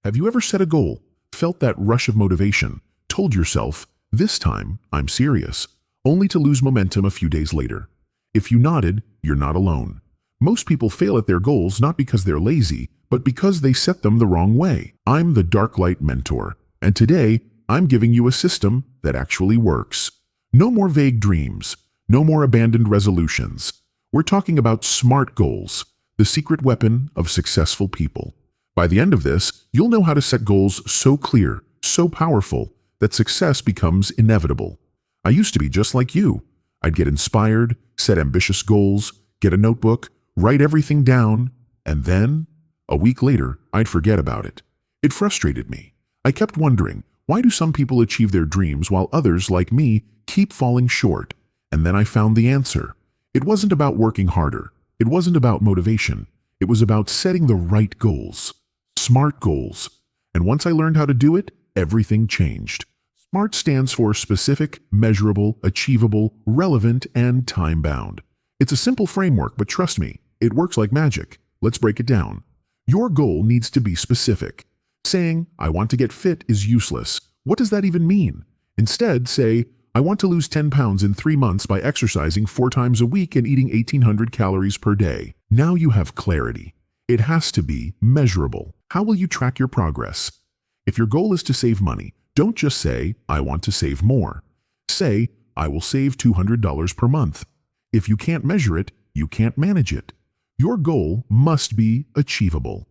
Have you ever set a goal, felt that rush of motivation, told yourself, "This time, I'm serious," only to lose momentum a few days later? If you nodded, you're not alone. Most people fail at their goals not because they're lazy, but because they set them the wrong way. I'm the Darklight mentor, and today, I'm giving you a system that actually works. No more vague dreams, no more abandoned resolutions. We're talking about SMART goals, the secret weapon of successful people. By the end of this, you'll know how to set goals so clear, so powerful, that success becomes inevitable. I used to be just like you. I'd get inspired, set ambitious goals, get a notebook, write everything down, and then, a week later, I'd forget about it. It frustrated me. I kept wondering, why do some people achieve their dreams while others, like me, keep falling short? And then I found the answer. It wasn't about working harder. It wasn't about motivation. It was about setting the right goals. SMART goals. And once I learned how to do it, everything changed. SMART stands for specific, measurable, achievable, relevant, and time-bound. It's a simple framework, but trust me, it works like magic. Let's break it down. Your goal needs to be specific. Saying, "I want to get fit" is useless. What does that even mean? Instead, say, "I want to lose 10 pounds in 3 months by exercising 4 times a week and eating 1,800 calories per day." Now you have clarity. It has to be measurable. How will you track your progress? If your goal is to save money, don't just say, "I want to save more." Say, "I will save $200 per month." If you can't measure it, you can't manage it. Your goal must be achievable.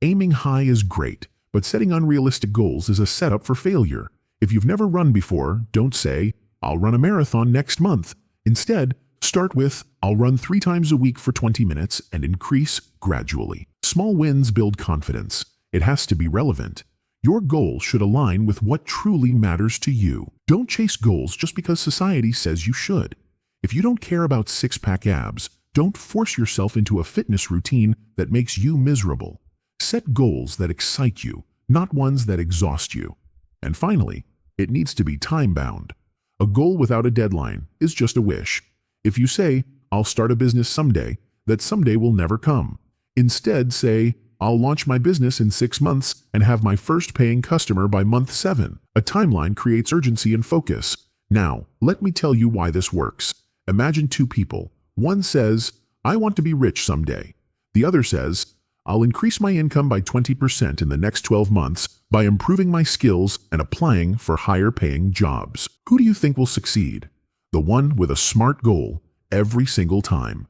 Aiming high is great, but setting unrealistic goals is a setup for failure. If you've never run before, don't say, "I'll run a marathon next month." Instead, start with, "I'll run 3 times a week for 20 minutes and increase gradually." Small wins build confidence. It has to be relevant. Your goal should align with what truly matters to you. Don't chase goals just because society says you should. If you don't care about six-pack abs, don't force yourself into a fitness routine that makes you miserable. Set goals that excite you, not ones that exhaust you. And finally, it needs to be time-bound. A goal without a deadline is just a wish. If you say, "I'll start a business someday," that someday will never come. Instead, say, "I'll launch my business in 6 months and have my first paying customer by month 7. A timeline creates urgency and focus. Now, let me tell you why this works. Imagine 2 people. One says, "I want to be rich someday." The other says, "I'll increase my income by 20% in the next 12 months by improving my skills and applying for higher-paying jobs." Who do you think will succeed? The one with a SMART goal every single time.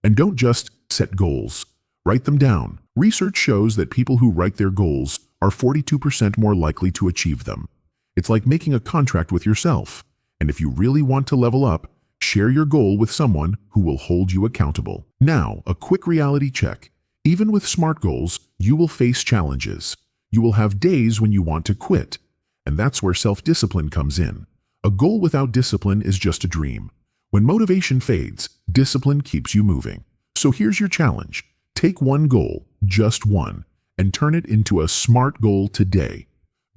And don't just set goals. Write them down. Research shows that people who write their goals are 42% more likely to achieve them. It's like making a contract with yourself. And if you really want to level up, share your goal with someone who will hold you accountable. Now, a quick reality check. Even with SMART goals, you will face challenges. You will have days when you want to quit. And that's where self-discipline comes in. A goal without discipline is just a dream. When motivation fades, discipline keeps you moving. So here's your challenge. Take one goal, just one, and turn it into a SMART goal today.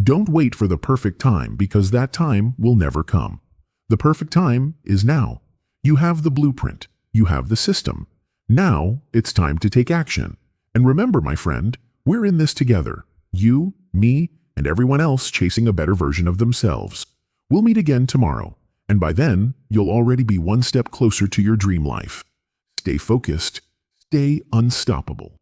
Don't wait for the perfect time because that time will never come. The perfect time is now. You have the blueprint. You have the system. Now it's time to take action. And remember, my friend, we're in this together. You, me, and everyone else chasing a better version of themselves. We'll meet again tomorrow. And by then, you'll already be one step closer to your dream life. Stay focused. Stay unstoppable.